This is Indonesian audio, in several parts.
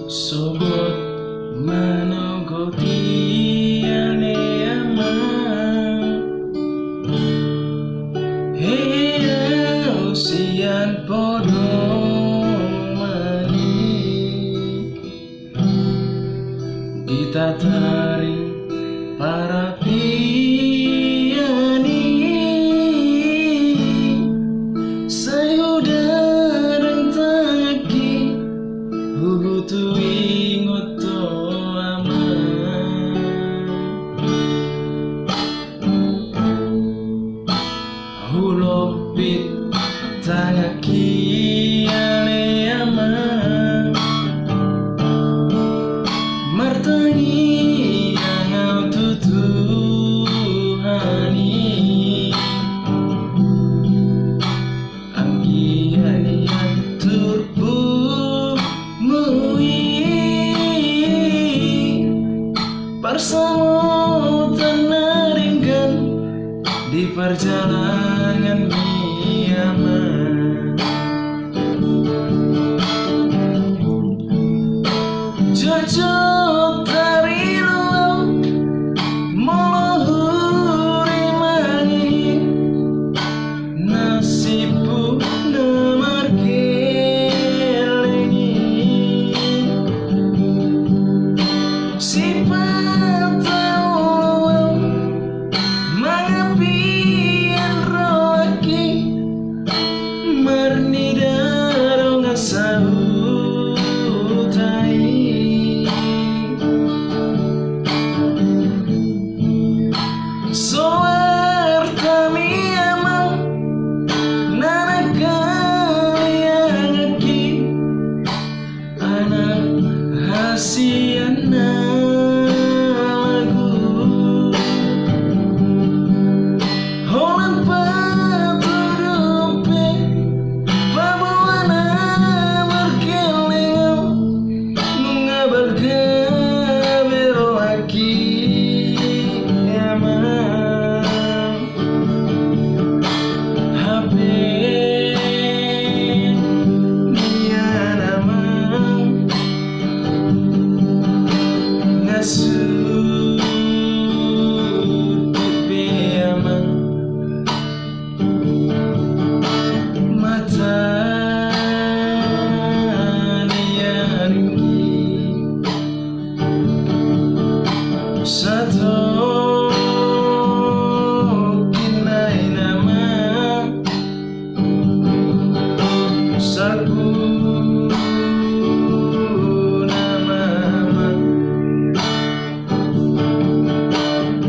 Sobot manogoti ane amang Hea usian podo mani ditatari para piani sayudarang tangaki hugutu ingoto aman hulopit tangaki ale aman martangi yang tutuhani anggianian turbu bersama tenaringkan di perjalanan Myanmar. Jojot dari luang meluhuri mangi nasibku namar kelengi sifat tahu mengapian roaki marni darong asautai soar kami amang nanakalian aki anak hasiana lagu holan paturupe pabuana berkelengau mengabarkan beroaki amang HP nian amang ngasut pipi amang mata niaringgi satu kinai nama saku nama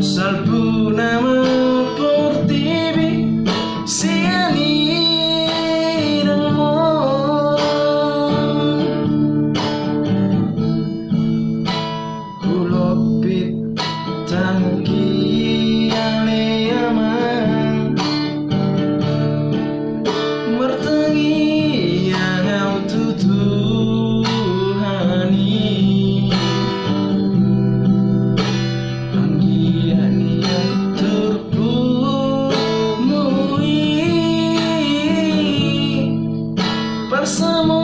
salpu nama portibi siani demo hulopit tangki ale amang mertangi yang tutuhani anggiani yang terpumui bersama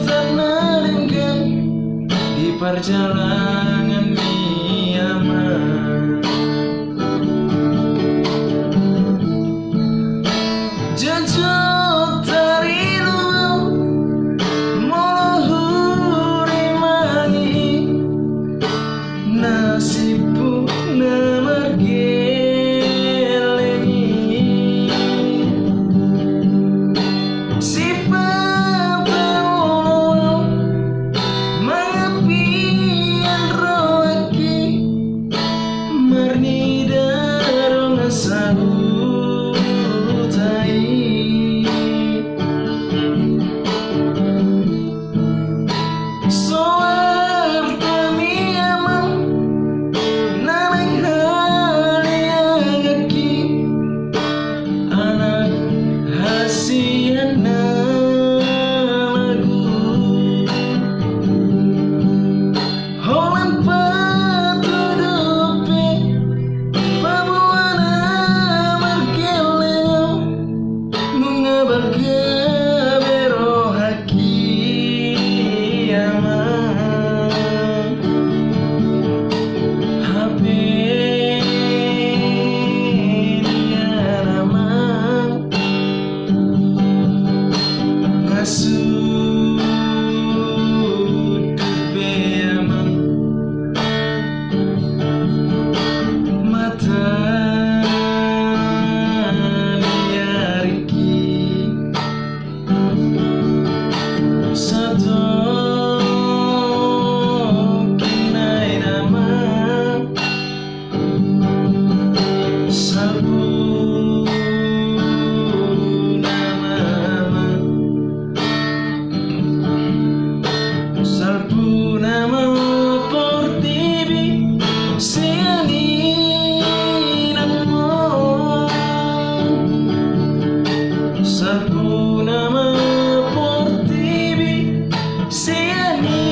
tenaringkan di perjalanan Myanmar. Jojot dari luang meluhuri mangi nasibku namar kelengi sifat tahu mengapian roh nyanyi